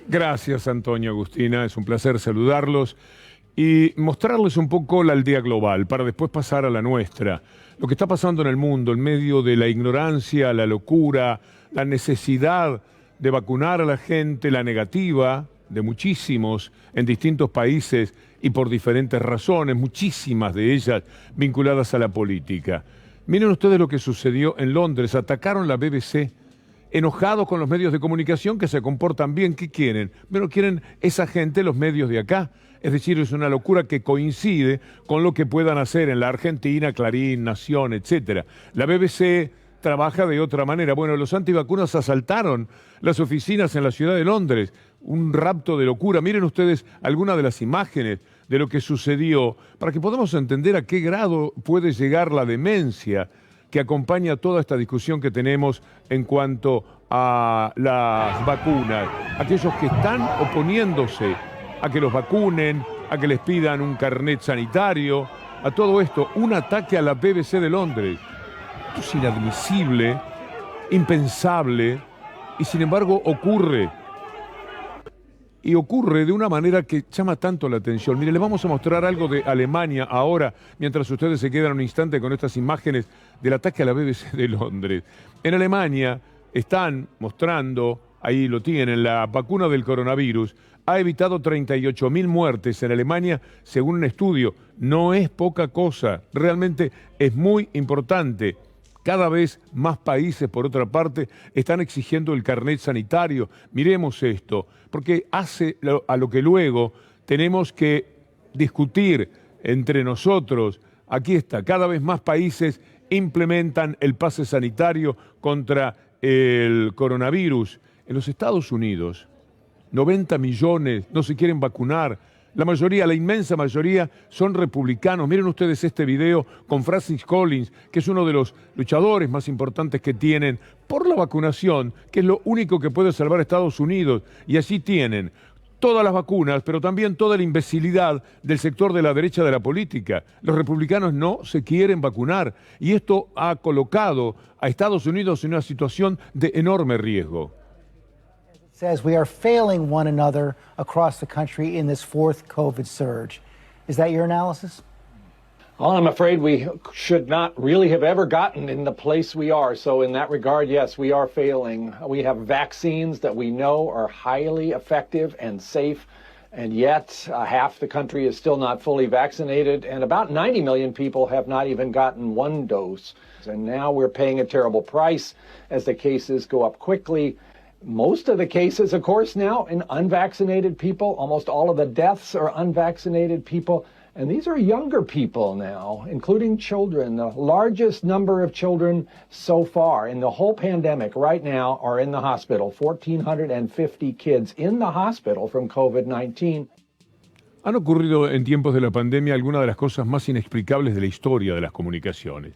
Gracias, Antonio, Agustina. Es un placer saludarlos y mostrarles un poco la aldea global para después pasar a la nuestra. Lo que está pasando en el mundo, en medio de la ignorancia, la locura, la necesidad de vacunar a la gente, la negativa de muchísimos en distintos países y por diferentes razones, muchísimas de ellas vinculadas a la política. Miren ustedes lo que sucedió en Londres. Atacaron la BBC, enojados con los medios de comunicación que se comportan bien. ¿Qué quieren? Bueno, quieren esa gente, los medios de acá. Es decir, es una locura que coincide con lo que puedan hacer en la Argentina, Clarín, Nación, etcétera. La BBC trabaja de otra manera. Bueno, los antivacunas asaltaron las oficinas en la ciudad de Londres. Un rapto de locura. Miren ustedes algunas de las imágenes de lo que sucedió para que podamos entender a qué grado puede llegar la demencia que acompaña toda esta discusión que tenemos en cuanto a las vacunas. Aquellos que están oponiéndose a que los vacunen, a que les pidan un carnet sanitario, a todo esto, un ataque a la BBC de Londres. Esto es inadmisible, impensable, y sin embargo ocurre. Y ocurre de una manera que llama tanto la atención. Mire, les vamos a mostrar algo de Alemania ahora, mientras ustedes se quedan un instante con estas imágenes del ataque a la BBC de Londres. En Alemania están mostrando, ahí lo tienen, la vacuna del coronavirus. Ha evitado 38.000 muertes en Alemania, según un estudio. No es poca cosa, realmente es muy importante. Cada vez más países, por otra parte, están exigiendo el carnet sanitario. Miremos esto, porque hace a lo que luego tenemos que discutir entre nosotros. Aquí está, cada vez más países implementan el pase sanitario contra el coronavirus. En los Estados Unidos, 90 millones no se quieren vacunar. La mayoría, la inmensa mayoría, son republicanos. Miren ustedes este video con Francis Collins, que es uno de los luchadores más importantes que tienen por la vacunación, que es lo único que puede salvar a Estados Unidos. Y así tienen todas las vacunas, pero también toda la imbecilidad del sector de la derecha de la política. Los republicanos no se quieren vacunar y esto ha colocado a Estados Unidos en una situación de enorme riesgo. Says we are failing one another across the country in this fourth COVID surge. Is that your analysis? Well, I'm afraid we should not really have ever gotten in the place we are. So in that regard, yes, we are failing. We have vaccines that we know are highly effective and safe, and yet half the country is still not fully vaccinated, and about 90 million people have not even gotten one dose. And now we're paying a terrible price as the cases go up quickly. Most of the cases, of course, now in unvaccinated people, almost all of the deaths are unvaccinated people. And these are younger people now, including children. The largest number of children so far in the whole pandemic right now are in the hospital. 1,450 kids in the hospital from COVID-19. Han ocurrido en tiempos de la pandemia algunas de las cosas más inexplicables de la historia de las comunicaciones.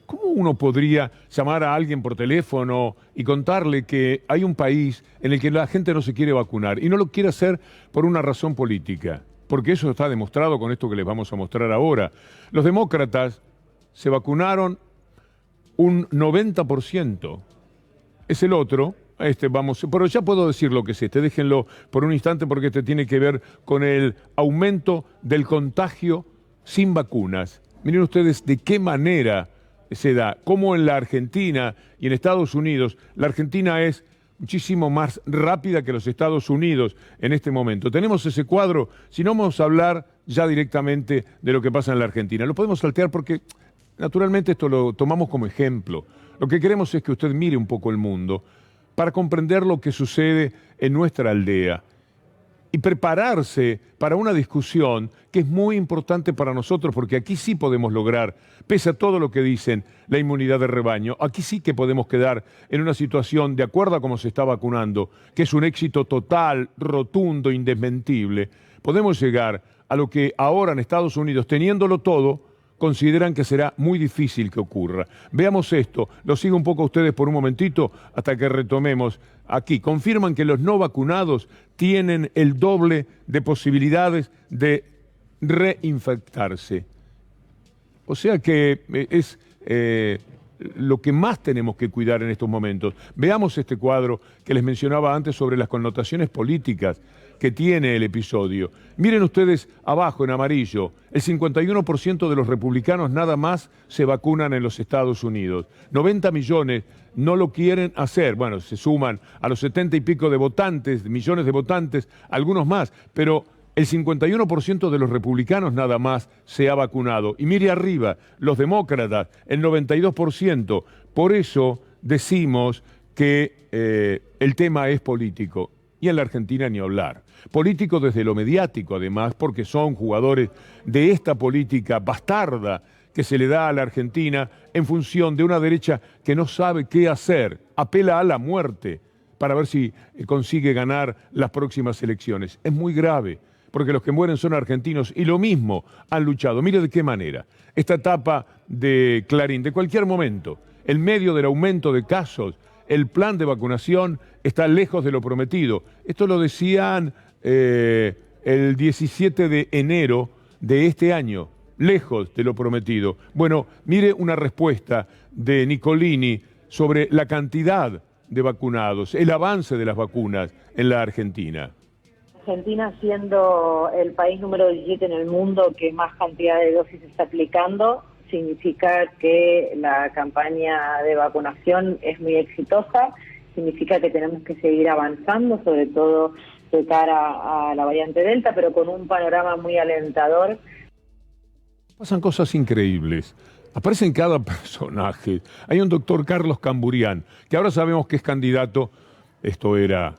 ¿Cómo uno podría llamar a alguien por teléfono y contarle que hay un país en el que la gente no se quiere vacunar y no lo quiere hacer por una razón política? Porque eso está demostrado con esto que les vamos a mostrar ahora. Los demócratas se vacunaron un 90%. Es el otro, pero ya puedo decir lo que es este, déjenlo por un instante porque este tiene que ver con el aumento del contagio sin vacunas. Miren ustedes de qué manera se da, como en la Argentina y en Estados Unidos. La Argentina es muchísimo más rápida que los Estados Unidos en este momento. Tenemos ese cuadro, si no vamos a hablar ya directamente de lo que pasa en la Argentina. Lo podemos saltear porque naturalmente esto lo tomamos como ejemplo. Lo que queremos es que usted mire un poco el mundo para comprender lo que sucede en nuestra aldea y prepararse para una discusión que es muy importante para nosotros, porque aquí sí podemos lograr, pese a todo lo que dicen, la inmunidad de rebaño. Aquí sí que podemos quedar en una situación, de acuerdo a cómo se está vacunando, que es un éxito total, rotundo, indesmentible. Podemos llegar a lo que ahora en Estados Unidos, teniéndolo todo, consideran que será muy difícil que ocurra. Veamos esto, lo sigo un poco a ustedes por un momentito hasta que retomemos aquí. Confirman que los no vacunados tienen el doble de posibilidades de reinfectarse. O sea que es lo que más tenemos que cuidar en estos momentos. Veamos este cuadro que les mencionaba antes sobre las connotaciones políticas que tiene el episodio. Miren ustedes abajo en amarillo, el 51% de los republicanos nada más se vacunan en los Estados Unidos. 90 millones no lo quieren hacer. Bueno, se suman a los 70 y pico de votantes, millones de votantes, algunos más, pero el 51% de los republicanos nada más se ha vacunado. Y mire arriba, los demócratas, el 92%. Por eso decimos que el tema es político. Y en la Argentina ni hablar. Político desde lo mediático, además, porque son jugadores de esta política bastarda que se le da a la Argentina en función de una derecha que no sabe qué hacer, apela a la muerte para ver si consigue ganar las próximas elecciones. Es muy grave, porque los que mueren son argentinos y lo mismo han luchado. Mire de qué manera. Esta etapa de Clarín, de cualquier momento, en medio del aumento de casos, el plan de vacunación está lejos de lo prometido. Esto lo decían el 17 de enero de este año, lejos de lo prometido. Bueno, mire una respuesta de Nicolini sobre la cantidad de vacunados, el avance de las vacunas en la Argentina. Argentina siendo el país número 17 en el mundo que más cantidad de dosis está aplicando, significa que la campaña de vacunación es muy exitosa, significa que tenemos que seguir avanzando, sobre todo de cara a la variante Delta, pero con un panorama muy alentador. Pasan cosas increíbles. Aparecen cada personaje. Hay un doctor Carlos Camburián, que ahora sabemos que es candidato, esto era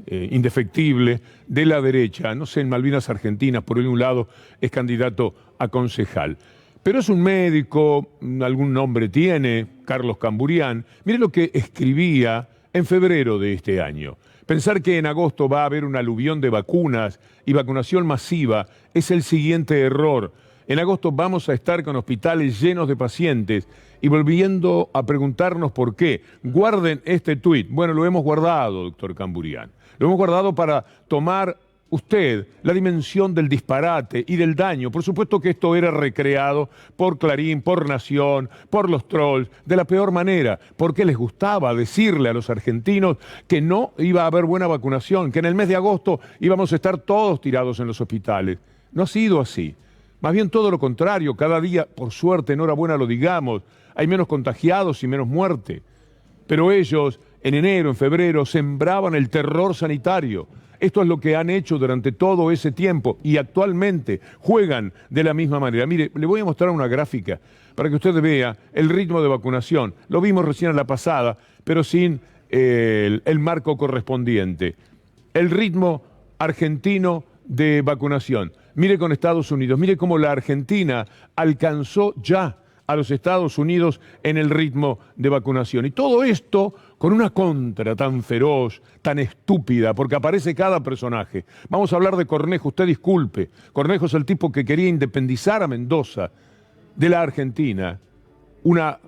indefectible, de la derecha, no sé, en Malvinas Argentinas, por un lado, es candidato a concejal. Pero es un médico, algún nombre tiene, Carlos Camburián. Mire lo que escribía en febrero de este año. Pensar que en agosto va a haber una aluvión de vacunas y vacunación masiva es el siguiente error. En agosto vamos a estar con hospitales llenos de pacientes y volviendo a preguntarnos por qué. Guarden este tuit. Bueno, lo hemos guardado, doctor Camburián. Lo hemos guardado para tomar usted la dimensión del disparate y del daño. Por supuesto que esto era recreado por Clarín, por Nación, por los trolls, de la peor manera, porque les gustaba decirle a los argentinos que no iba a haber buena vacunación, que en el mes de agosto íbamos a estar todos tirados en los hospitales. No ha sido así. Más bien todo lo contrario, cada día, por suerte, enhorabuena lo digamos, hay menos contagiados y menos muerte. Pero ellos, en enero, en febrero, sembraban el terror sanitario. Esto es lo que han hecho durante todo ese tiempo y actualmente juegan de la misma manera. Mire, le voy a mostrar una gráfica para que usted vea el ritmo de vacunación. Lo vimos recién en la pasada, pero sin el marco correspondiente. El ritmo argentino de vacunación. Mire con Estados Unidos, mire cómo la Argentina alcanzó ya a los Estados Unidos en el ritmo de vacunación. Y todo esto con una contra tan feroz, tan estúpida, porque aparece cada personaje. Vamos a hablar de Cornejo, usted disculpe. Cornejo es el tipo que quería independizar a Mendoza de la Argentina, una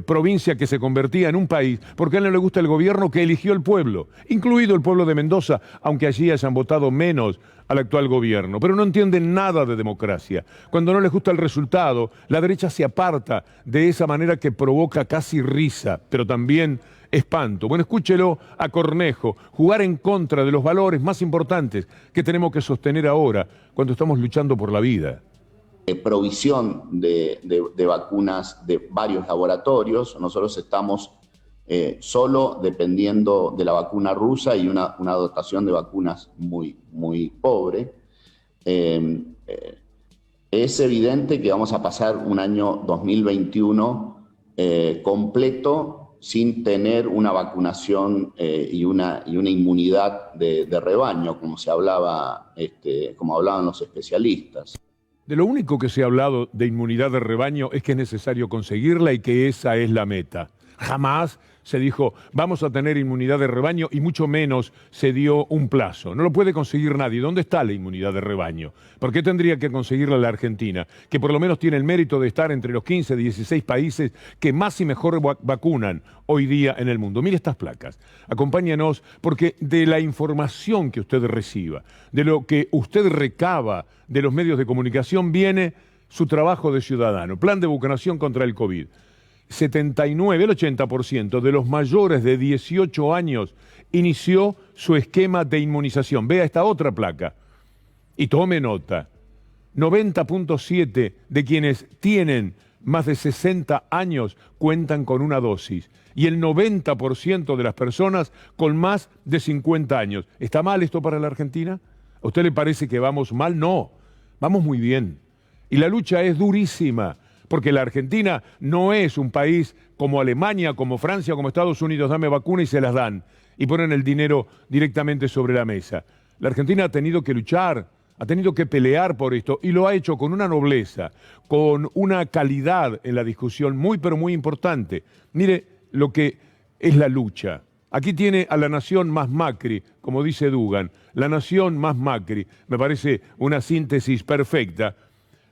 provincia que se convertía en un país, porque a él no le gusta el gobierno que eligió el pueblo, incluido el pueblo de Mendoza, aunque allí hayan votado menos al actual gobierno. Pero no entienden nada de democracia. Cuando no les gusta el resultado, la derecha se aparta de esa manera que provoca casi risa, pero también espanto. Bueno, escúchelo a Cornejo, jugar en contra de los valores más importantes que tenemos que sostener ahora, cuando estamos luchando por la vida. Provisión de vacunas de varios laboratorios. Nosotros estamos solo dependiendo de la vacuna rusa y una dotación de vacunas muy pobre. Es evidente que vamos a pasar un año 2021 completo sin tener una vacunación y una inmunidad de rebaño, como se hablaba, como hablaban los especialistas. De lo único que se ha hablado de inmunidad de rebaño es que es necesario conseguirla y que esa es la meta. Jamás se dijo, vamos a tener inmunidad de rebaño y mucho menos se dio un plazo. No lo puede conseguir nadie. ¿Dónde está la inmunidad de rebaño? ¿Por qué tendría que conseguirla la Argentina? Que por lo menos tiene el mérito de estar entre los 15, 16 países que más y mejor vacunan hoy día en el mundo. Mire estas placas. Acompáñanos porque de la información que usted reciba, de lo que usted recaba de los medios de comunicación, viene su trabajo de ciudadano. Plan de vacunación contra el COVID. 79, el 80% de los mayores de 18 años inició su esquema de inmunización. Vea esta otra placa y tome nota. 90.7 de quienes tienen más de 60 años cuentan con una dosis y el 90% de las personas con más de 50 años. ¿Está mal esto para la Argentina? ¿A usted le parece que vamos mal? No, vamos muy bien. Y la lucha es durísima, porque la Argentina no es un país como Alemania, como Francia, como Estados Unidos, dame vacuna y se las dan, y ponen el dinero directamente sobre la mesa. La Argentina ha tenido que luchar, ha tenido que pelear por esto, y lo ha hecho con una nobleza, con una calidad en la discusión muy, pero muy importante. Mire lo que es la lucha. Aquí tiene a la nación más Macri, como dice Dugan, la nación más Macri, me parece una síntesis perfecta,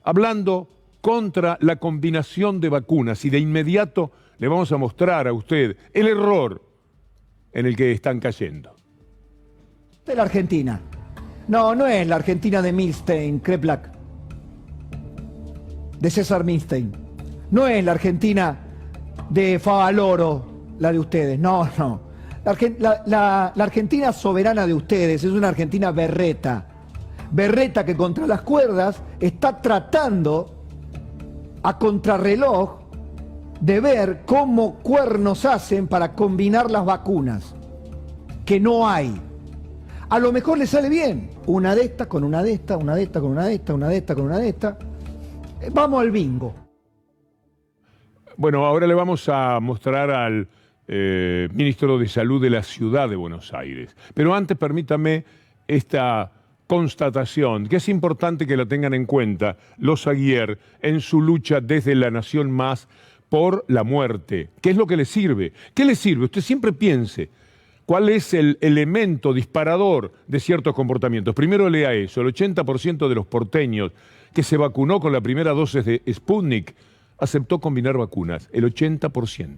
hablando contra la combinación de vacunas, y de inmediato le vamos a mostrar a usted el error en el que están cayendo. De la Argentina. No, no es la Argentina de Milstein, Kreplak, de César Milstein. No es la Argentina de Favaloro, la de ustedes. No, no. La Argentina soberana de ustedes es una Argentina berreta. Berreta que contra las cuerdas está tratando a contrarreloj de ver cómo cuernos hacen para combinar las vacunas, que no hay. A lo mejor le sale bien, una de esta con una de esta, una de esta con una de esta, una de esta con una de esta. Vamos al bingo. Bueno, ahora le vamos a mostrar al ministro de Salud de la Ciudad de Buenos Aires. Pero antes permítame esta constatación, que es importante que la tengan en cuenta los Aguiar en su lucha desde la Nación Más por la muerte. ¿Qué es lo que le sirve? ¿Qué le sirve? Usted siempre piense, ¿cuál es el elemento disparador de ciertos comportamientos? Primero lea eso, el 80% de los porteños que se vacunó con la primera dosis de Sputnik aceptó combinar vacunas, el 80%.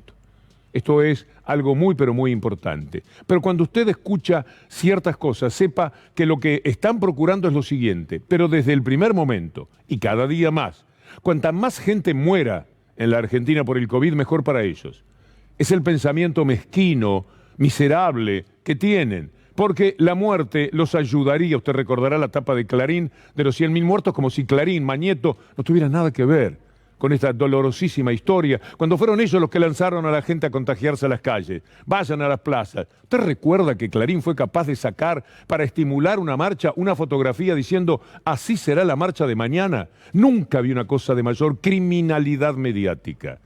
Esto es algo muy, pero muy importante. Pero cuando usted escucha ciertas cosas, sepa que lo que están procurando es lo siguiente, pero desde el primer momento, y cada día más, cuanta más gente muera en la Argentina por el COVID, mejor para ellos. Es el pensamiento mezquino, miserable que tienen, porque la muerte los ayudaría. Usted recordará la tapa de Clarín de los 100.000 muertos, como si Clarín, Mañeto, no tuviera nada que ver con esta dolorosísima historia, cuando fueron ellos los que lanzaron a la gente a contagiarse a las calles. Vayan a las plazas. ¿Usted recuerda que Clarín fue capaz de sacar, para estimular una marcha, una fotografía diciendo, así será la marcha de mañana? Nunca vi una cosa de mayor criminalidad mediática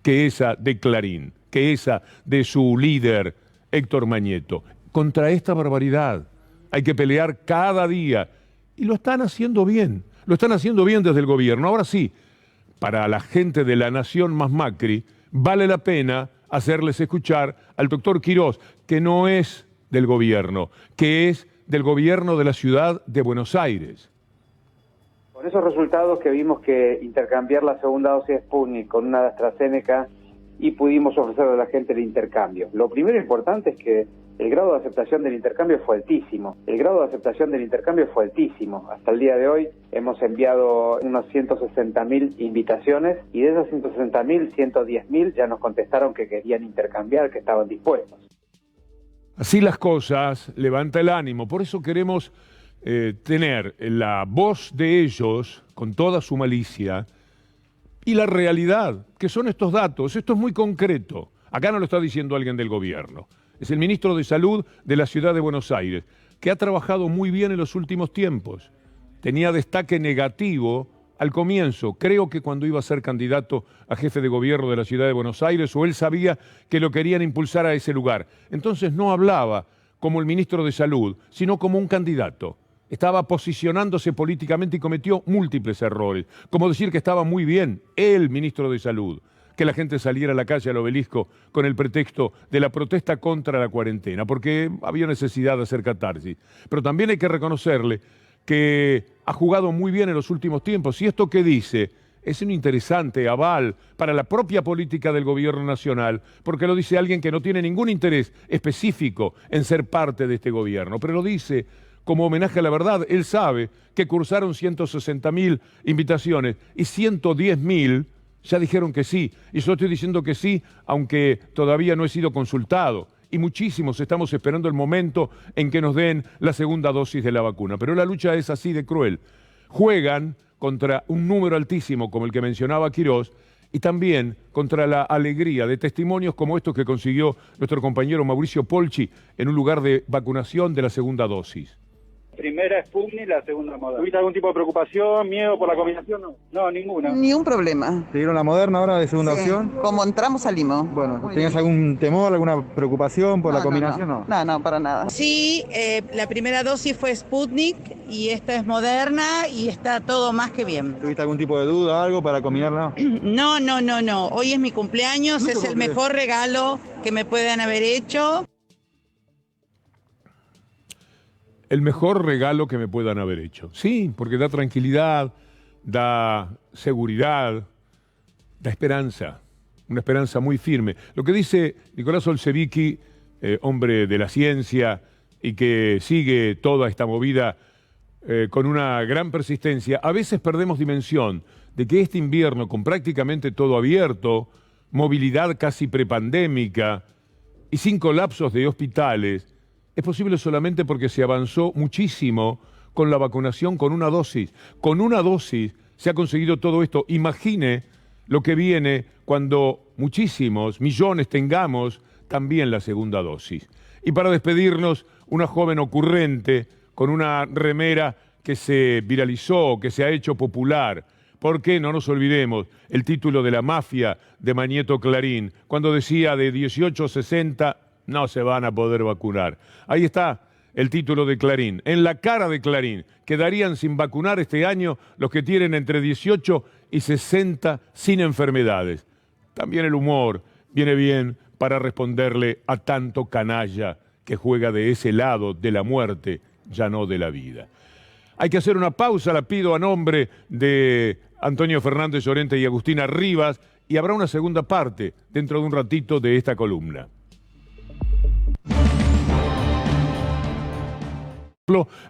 que esa de Clarín, que esa de su líder, Héctor Mañeto. Contra esta barbaridad hay que pelear cada día, y lo están haciendo bien. Lo están haciendo bien desde el gobierno. Ahora sí, para la gente de la Nación Más Macri, vale la pena hacerles escuchar al doctor Quirós, que no es del gobierno, que es del gobierno de la ciudad de Buenos Aires. Con esos resultados que vimos que intercambiar la segunda dosis de Sputnik con una de AstraZeneca y pudimos ofrecerle a la gente el intercambio. Lo primero importante es que el grado de aceptación del intercambio fue altísimo. Hasta el día de hoy hemos enviado unos 160.000 invitaciones y de esas 160.000, 110.000 ya nos contestaron que querían intercambiar, que estaban dispuestos. Así las cosas, levanta el ánimo. Por eso queremos tener la voz de ellos con toda su malicia y la realidad, que son estos datos. Esto es muy concreto. Acá no lo está diciendo alguien del gobierno. Es el ministro de Salud de la Ciudad de Buenos Aires, que ha trabajado muy bien en los últimos tiempos. Tenía destaque negativo al comienzo. Creo que cuando iba a ser candidato a jefe de gobierno de la Ciudad de Buenos Aires, o él sabía que lo querían impulsar a ese lugar. Entonces no hablaba como el ministro de Salud, sino como un candidato. Estaba posicionándose políticamente y cometió múltiples errores. Como decir que estaba muy bien el ministro de Salud, que la gente saliera a la calle, al Obelisco, con el pretexto de la protesta contra la cuarentena, porque había necesidad de hacer catarsis. Pero también hay que reconocerle que ha jugado muy bien en los últimos tiempos. Y esto que dice es un interesante aval para la propia política del gobierno nacional, porque lo dice alguien que no tiene ningún interés específico en ser parte de este gobierno, pero lo dice como homenaje a la verdad. Él sabe que cursaron 160.000 invitaciones y 110.000 Ya dijeron que sí, y yo estoy diciendo que sí, aunque todavía no he sido consultado. Y muchísimos estamos esperando el momento en que nos den la segunda dosis de la vacuna. Pero la lucha es así de cruel. Juegan contra un número altísimo como el que mencionaba Quirós, y también contra la alegría de testimonios como estos que consiguió nuestro compañero Mauricio Polchi en un lugar de vacunación de la segunda dosis. Primera Sputnik, la segunda Moderna. ¿Tuviste algún tipo de preocupación, miedo por la combinación? No, no, ninguna. Ni un problema. ¿Te dieron la Moderna ahora de segunda opción? Como entramos, salimos. Bueno, ¿tenías algún temor, alguna preocupación por la combinación? No, para nada. Sí, la primera dosis fue Sputnik y esta es Moderna y está todo más que bien. ¿Tuviste algún tipo de duda, algo para combinarla? No. Hoy es mi cumpleaños, es el mejor regalo que me puedan haber hecho. El mejor regalo que me puedan haber hecho. Sí, porque da tranquilidad, da seguridad, da esperanza, una esperanza muy firme. Lo que dice Nicolás Olsevicki, hombre de la ciencia y que sigue toda esta movida con una gran persistencia, a veces perdemos dimensión de que este invierno, con prácticamente todo abierto, movilidad casi prepandémica y sin colapsos de hospitales, es posible solamente porque se avanzó muchísimo con la vacunación con una dosis. Con una dosis se ha conseguido todo esto. Imagine lo que viene cuando muchísimos, millones tengamos también la segunda dosis. Y para despedirnos, una joven ocurrente con una remera que se viralizó, que se ha hecho popular. Porque no nos olvidemos el título de La Mafia de Manieto Clarín, cuando decía de 18 a 60 no se van a poder vacunar. Ahí está el título de Clarín. En la cara de Clarín quedarían sin vacunar este año los que tienen entre 18 y 60 sin enfermedades. También el humor viene bien para responderle a tanto canalla que juega de ese lado de la muerte, ya no de la vida. Hay que hacer una pausa, la pido a nombre de Antonio Fernández Llorente y Agustina Rivas, y habrá una segunda parte dentro de un ratito de esta columna.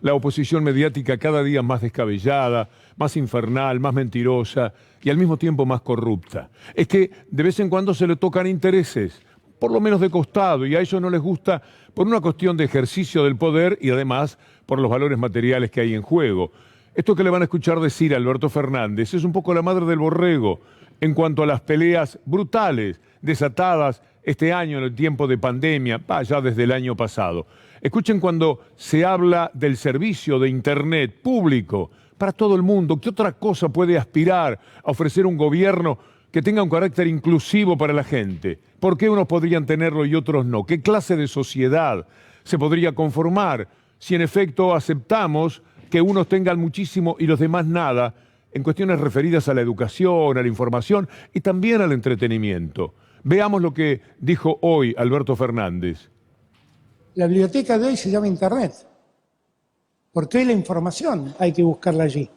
La oposición mediática cada día más descabellada, más infernal, más mentirosa y al mismo tiempo más corrupta. Es que de vez en cuando se le tocan intereses, por lo menos de costado, y a ellos no les gusta por una cuestión de ejercicio del poder y además por los valores materiales que hay en juego. Esto que le van a escuchar decir a Alberto Fernández es un poco la madre del borrego en cuanto a las peleas brutales desatadas este año en el tiempo de pandemia, ya desde el año pasado. Escuchen cuando se habla del servicio de Internet público para todo el mundo. ¿Qué otra cosa puede aspirar a ofrecer un gobierno que tenga un carácter inclusivo para la gente? ¿Por qué unos podrían tenerlo y otros no? ¿Qué clase de sociedad se podría conformar si en efecto aceptamos que unos tengan muchísimo y los demás nada en cuestiones referidas a la educación, a la información y también al entretenimiento? Veamos lo que dijo hoy Alberto Fernández. La biblioteca de hoy se llama Internet, porque hoy la información hay que buscarla allí.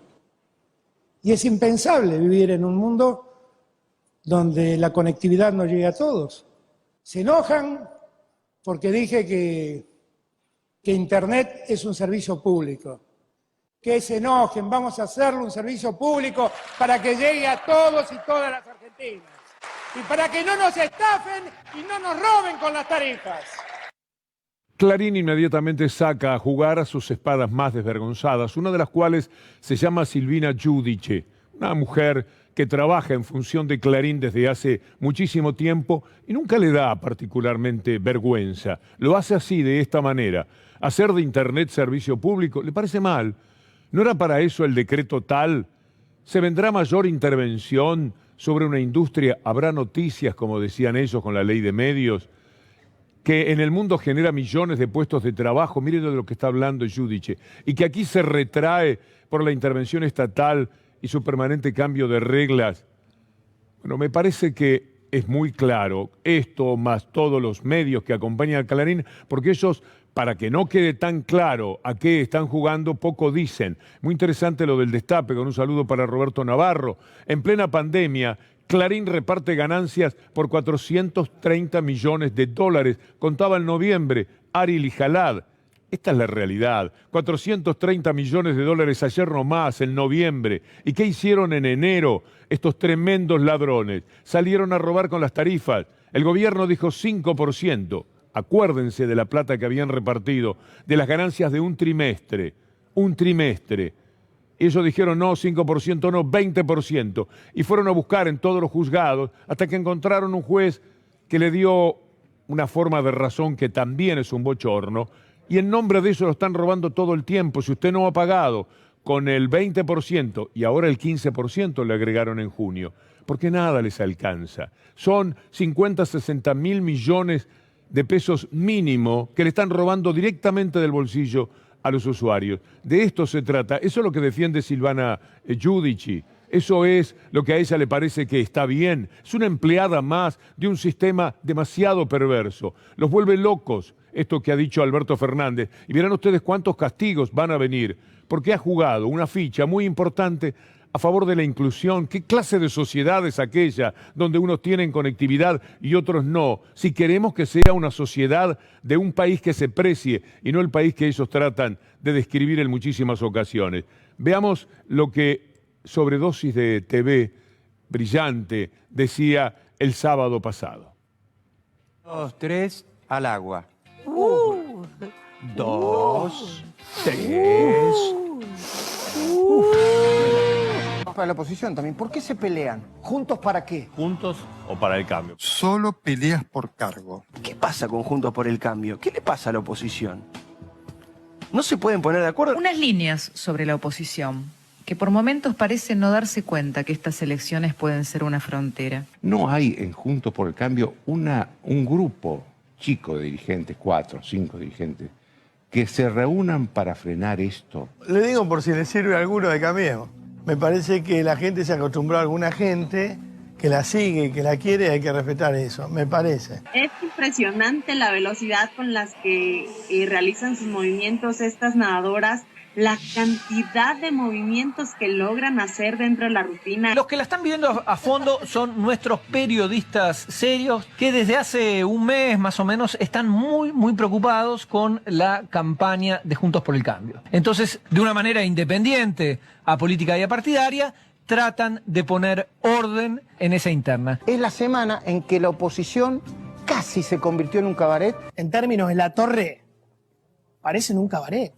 Y es impensable vivir en un mundo donde la conectividad no llegue a todos. Se enojan porque dije que Internet es un servicio público. Que se enojen, vamos a hacerlo un servicio público para que llegue a todos y todas las argentinas. Y para que no nos estafen y no nos roben con las tarifas. Clarín inmediatamente saca a jugar a sus espadas más desvergonzadas, una de las cuales se llama Silvina Giudice, una mujer que trabaja en función de Clarín desde hace muchísimo tiempo y nunca le da particularmente vergüenza. Lo hace así, de esta manera. Hacer de Internet servicio público le parece mal. ¿No era para eso el decreto tal? ¿Se vendrá mayor intervención sobre una industria? ¿Habrá noticias, como decían ellos, con la ley de medios? Que en el mundo genera millones de puestos de trabajo, miren de lo que está hablando Giudice, y que aquí se retrae por la intervención estatal y su permanente cambio de reglas. Bueno, me parece que es muy claro esto, más todos los medios que acompañan a Clarín, porque ellos, para que no quede tan claro a qué están jugando, poco dicen. Muy interesante lo del destape, con un saludo para Roberto Navarro. En plena pandemia, Clarín reparte ganancias por 430 millones de dólares, contaba en noviembre Ari Lijalad. Esta es la realidad. 430 millones de dólares ayer nomás, en noviembre. ¿Y qué hicieron en enero estos tremendos ladrones? Salieron a robar con las tarifas. El gobierno dijo 5%. Acuérdense de la plata que habían repartido, de las ganancias de un trimestre. Un trimestre. Ellos dijeron no, 5%, no, 20%. Y fueron a buscar en todos los juzgados hasta que encontraron un juez que le dio una forma de razón que también es un bochorno. Y en nombre de eso lo están robando todo el tiempo. Si usted no ha pagado con el 20% y ahora el 15% le agregaron en junio, porque nada les alcanza. Son 50, 60 mil millones de pesos mínimo que le están robando directamente del bolsillo a los usuarios. De esto se trata. Eso es lo que defiende Silvana Giudici. Eso es lo que a ella le parece que está bien. Es una empleada más de un sistema demasiado perverso. Los vuelve locos esto que ha dicho Alberto Fernández. Y verán ustedes cuántos castigos van a venir, porque ha jugado una ficha muy importante a favor de la inclusión. ¿Qué clase de sociedad es aquella donde unos tienen conectividad y otros no? Si queremos que sea una sociedad de un país que se precie y no el país que ellos tratan de describir en muchísimas ocasiones. Veamos lo que Sobredosis de TV brillante decía el sábado pasado. 2, 3, al agua. 2, 3. Para la oposición también. ¿Por qué se pelean? ¿Juntos para qué? ¿Juntos o para el cambio? Solo peleas por cargo. ¿Qué pasa con Juntos por el Cambio? ¿Qué le pasa a la oposición? ¿No se pueden poner de acuerdo? Unas líneas sobre la oposición, que por momentos parecen no darse cuenta que estas elecciones pueden ser una frontera. No hay en Juntos por el Cambio un grupo chico de dirigentes, 4 o 5 dirigentes, que se reúnan para frenar esto. Le digo por si le sirve a alguno de Cambiemos. Me parece que la gente se acostumbró a alguna gente que la sigue, que la quiere, y hay que respetar eso, me parece. Es impresionante la velocidad con las que realizan sus movimientos estas nadadoras, la cantidad de movimientos que logran hacer dentro de la rutina. Los que la están viviendo a fondo son nuestros periodistas serios que desde hace un mes más o menos están muy preocupados con la campaña de Juntos por el Cambio. Entonces, de una manera independiente, apolítica y apartidaria, tratan de poner orden en esa interna. Es la semana en que la oposición casi se convirtió en un cabaret. En términos de la torre, parecen un cabaret.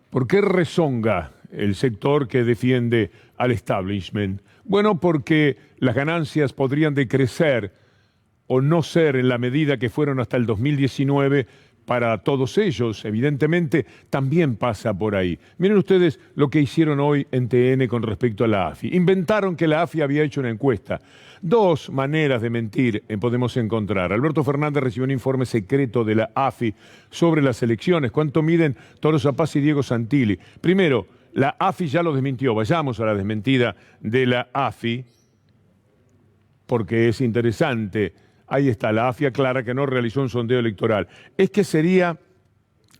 ¿Por qué rezonga el sector que defiende al establishment? Bueno, porque las ganancias podrían decrecer o no ser en la medida que fueron hasta el 2019 para todos ellos. Evidentemente, también pasa por ahí. Miren ustedes lo que hicieron hoy en TN con respecto a la AFI. Inventaron que la AFI había hecho una encuesta. 2 maneras de mentir podemos encontrar. Alberto Fernández recibió un informe secreto de la AFI sobre las elecciones. ¿Cuánto miden Tolosa Paz y Diego Santilli? Primero, la AFI ya lo desmintió. Vayamos a la desmentida de la AFI, porque es interesante. Ahí está, la AFI aclara que no realizó un sondeo electoral. Es que sería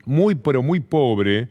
muy, pero muy pobre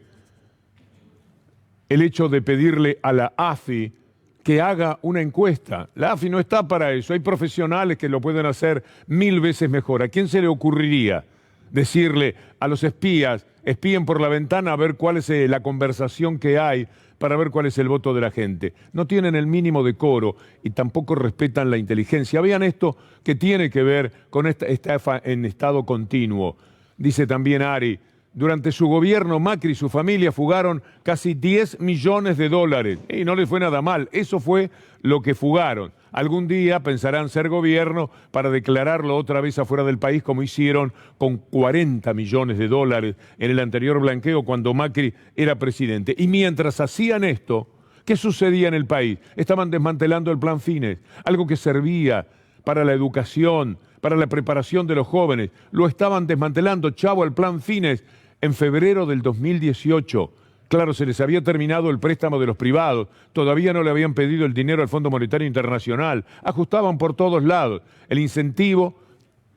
el hecho de pedirle a la AFI que haga una encuesta. La AFI no está para eso. Hay profesionales que lo pueden hacer 1000 veces mejor. ¿A quién se le ocurriría decirle a los espías, espíen por la ventana a ver cuál es la conversación que hay para ver cuál es el voto de la gente? No tienen el mínimo decoro y tampoco respetan la inteligencia. Vean esto que tiene que ver con esta estafa en estado continuo. Dice también Ari, durante su gobierno, Macri y su familia fugaron casi 10 millones de dólares. Y no les fue nada mal, eso fue lo que fugaron. Algún día pensarán ser gobierno para declararlo otra vez afuera del país, como hicieron con 40 millones de dólares en el anterior blanqueo cuando Macri era presidente. Y mientras hacían esto, ¿qué sucedía en el país? Estaban desmantelando el Plan Fines, algo que servía para la educación, para la preparación de los jóvenes. Lo estaban desmantelando, chavo, el Plan Fines, en febrero del 2018. Claro, se les había terminado el préstamo de los privados, todavía no le habían pedido el dinero al Fondo Monetario Internacional, ajustaban por todos lados el incentivo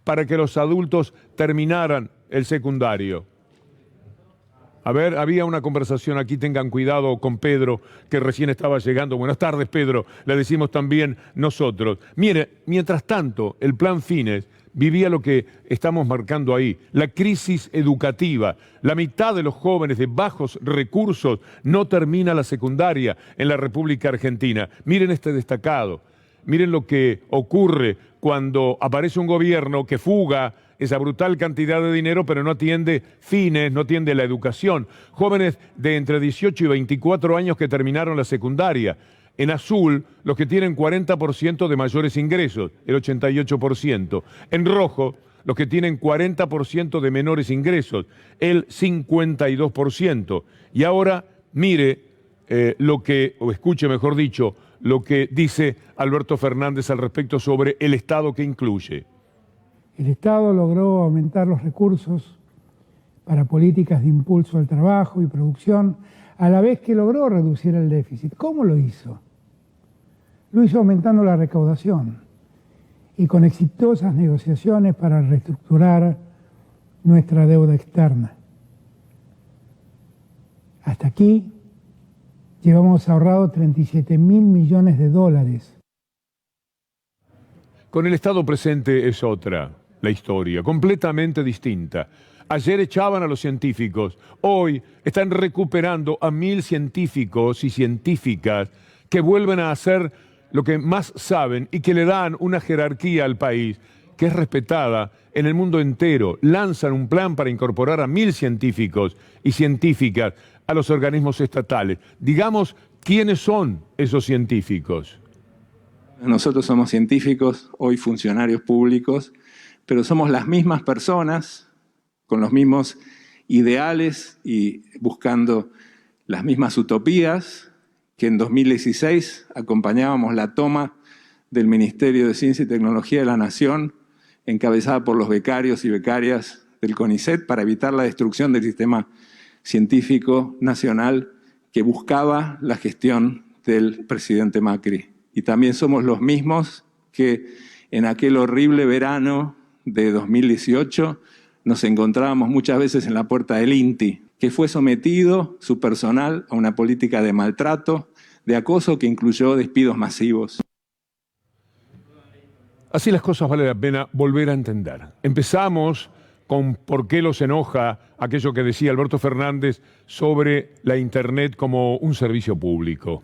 para que los adultos terminaran el secundario. A ver, había una conversación aquí, tengan cuidado con Pedro, que recién estaba llegando. Buenas tardes, Pedro, le decimos también nosotros. Mire, mientras tanto, el plan Fines vivía lo que estamos marcando ahí, la crisis educativa. La mitad de los jóvenes de bajos recursos no termina la secundaria en la República Argentina. Miren este destacado, miren lo que ocurre cuando aparece un gobierno que fuga esa brutal cantidad de dinero, pero no atiende Fines, no atiende la educación. Jóvenes de entre 18 y 24 años que terminaron la secundaria. En azul, los que tienen 40% de mayores ingresos, el 88%. En rojo, los que tienen 40% de menores ingresos, el 52%. Y ahora, mire o escuche mejor dicho, lo que dice Alberto Fernández al respecto sobre el Estado que incluye. El Estado logró aumentar los recursos para políticas de impulso al trabajo y producción, a la vez que logró reducir el déficit. ¿Cómo lo hizo? Lo hizo aumentando la recaudación y con exitosas negociaciones para reestructurar nuestra deuda externa. Hasta aquí llevamos ahorrado 37.000 millones de dólares. Con el Estado presente es otra la historia, completamente distinta. Ayer echaban a los científicos, hoy están recuperando a 1.000 científicos y científicas que vuelven a hacer lo que más saben y que le dan una jerarquía al país que es respetada en el mundo entero. Lanzan un plan para incorporar a 1.000 científicos y científicas a los organismos estatales. Digamos, ¿quiénes son esos científicos? Nosotros somos científicos, hoy funcionarios públicos, pero somos las mismas personas, con los mismos ideales y buscando las mismas utopías, que en 2016 acompañábamos la toma del Ministerio de Ciencia y Tecnología de la Nación, encabezada por los becarios y becarias del CONICET, para evitar la destrucción del sistema científico nacional que buscaba la gestión del presidente Macri. Y también somos los mismos que en aquel horrible verano de 2018 nos encontrábamos muchas veces en la puerta del INTI, que fue sometido su personal a una política de maltrato, de acoso que incluyó despidos masivos. Así las cosas vale la pena volver a entender. Empezamos con por qué los enoja aquello que decía Alberto Fernández sobre la Internet como un servicio público.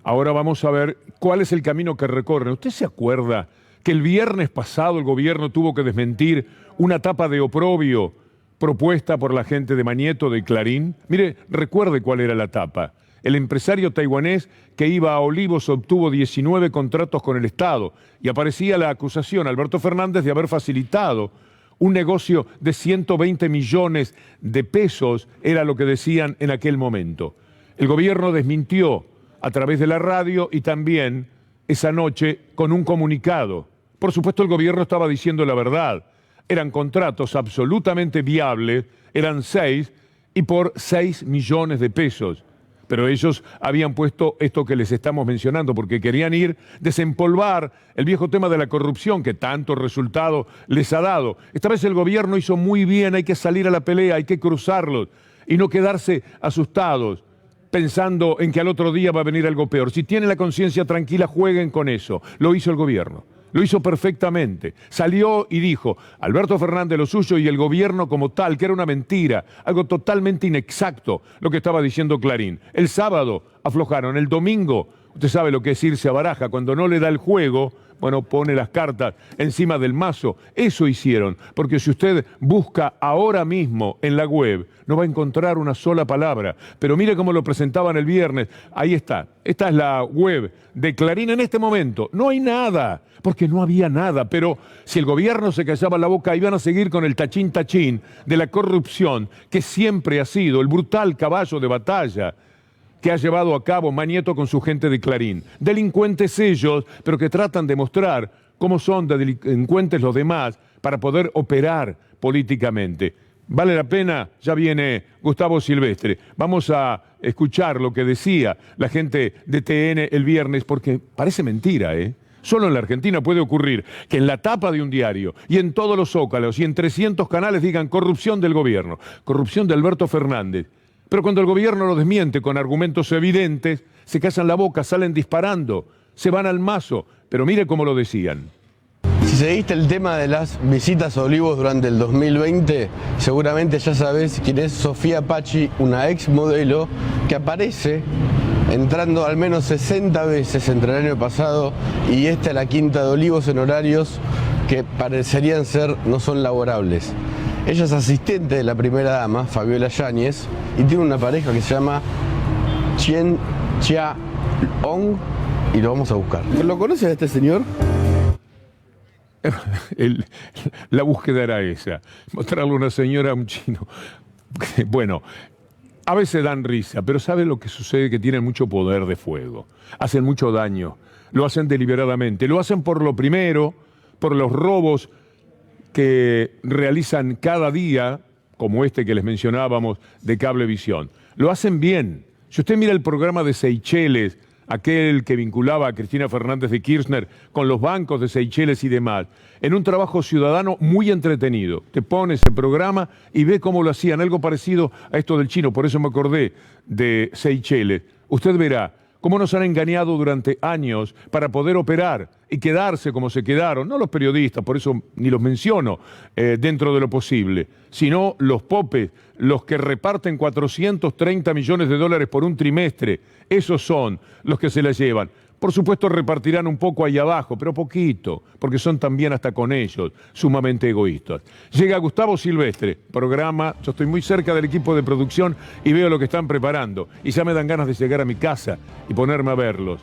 Ahora vamos a ver cuál es el camino que recorren. ¿Usted se acuerda que el viernes pasado el gobierno tuvo que desmentir una tapa de oprobio propuesta por la gente de Manieto de Clarín? Mire, recuerde cuál era la tapa. El empresario taiwanés que iba a Olivos obtuvo 19 contratos con el Estado y aparecía la acusación a Alberto Fernández de haber facilitado un negocio de 120 millones de pesos, era lo que decían en aquel momento. El gobierno desmintió a través de la radio y también esa noche con un comunicado. Por supuesto, el gobierno estaba diciendo la verdad. Eran contratos absolutamente viables, eran 6 y por 6 millones de pesos. Pero ellos habían puesto esto que les estamos mencionando porque querían desempolvar el viejo tema de la corrupción que tanto resultado les ha dado. Esta vez el gobierno hizo muy bien, hay que salir a la pelea, hay que cruzarlos y no quedarse asustados pensando en que al otro día va a venir algo peor. Si tienen la conciencia tranquila, jueguen con eso. Lo hizo el gobierno. Lo hizo perfectamente. Salió y dijo, Alberto Fernández lo suyo y el gobierno como tal, que era una mentira, algo totalmente inexacto lo que estaba diciendo Clarín. El sábado aflojaron, el domingo, usted sabe lo que es irse a baraja, cuando no le da el juego, bueno, pone las cartas encima del mazo. Eso hicieron, porque si usted busca ahora mismo en la web, no va a encontrar una sola palabra. Pero mire cómo lo presentaban el viernes. Ahí está. Esta es la web de Clarín en este momento. No hay nada, porque no había nada. Pero si el gobierno se callaba la boca, iban a seguir con el tachín de la corrupción, que siempre ha sido el brutal caballo de batalla que ha llevado a cabo Manieto con su gente de Clarín. Delincuentes ellos, pero que tratan de mostrar cómo son de delincuentes los demás para poder operar políticamente. Vale la pena, ya viene Gustavo Silvestre. Vamos a escuchar lo que decía la gente de TN el viernes, porque parece mentira, ¿eh? Solo en la Argentina puede ocurrir que en la tapa de un diario y en todos los zócalos y en 300 canales digan corrupción del gobierno, corrupción de Alberto Fernández. Pero cuando el gobierno lo desmiente con argumentos evidentes, se callan la boca, salen disparando, se van al mazo. Pero mire cómo lo decían. Si seguiste el tema de las visitas a Olivos durante el 2020, seguramente ya sabés quién es Sofía Pachi, una ex modelo que aparece entrando al menos 60 veces entre el año pasado y esta la Quinta de Olivos en horarios que parecerían ser no son laborables. Ella es asistente de la primera dama, Fabiola Yáñez, y tiene una pareja que se llama Chien Chia Ong, y lo vamos a buscar. ¿Lo conoces a este señor? La búsqueda era esa, mostrarle a una señora a un chino. Bueno, a veces dan risa, pero ¿sabe lo que sucede? Que tienen mucho poder de fuego, hacen mucho daño, lo hacen deliberadamente, lo hacen por lo primero, por los robos que realizan cada día, como este que les mencionábamos de Cablevisión. Lo hacen bien. Si usted mira el programa de Seychelles, aquel que vinculaba a Cristina Fernández de Kirchner con los bancos de Seychelles y demás, en un trabajo ciudadano muy entretenido. Te pone ese programa y ve cómo lo hacían, algo parecido a esto del chino, por eso me acordé de Seychelles. Usted verá cómo nos han engañado durante años para poder operar y quedarse como se quedaron, no los periodistas, por eso ni los menciono dentro de lo posible, sino los popes, los que reparten 430 millones de dólares por un trimestre, esos son los que se la llevan. Por supuesto repartirán un poco ahí abajo, pero poquito, porque son también hasta con ellos sumamente egoístas. Llega Gustavo Silvestre, programa, yo estoy muy cerca del equipo de producción y veo lo que están preparando. Y ya me dan ganas de llegar a mi casa y ponerme a verlos,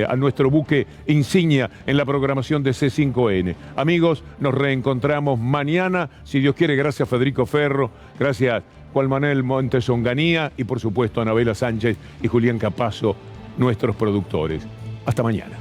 a nuestro buque insignia en la programación de C5N. Amigos, nos reencontramos mañana, si Dios quiere, gracias Federico Ferro, gracias Juan Manuel Montes Onganía y por supuesto Anabela Sánchez y Julián Capazo, nuestros productores. Hasta mañana.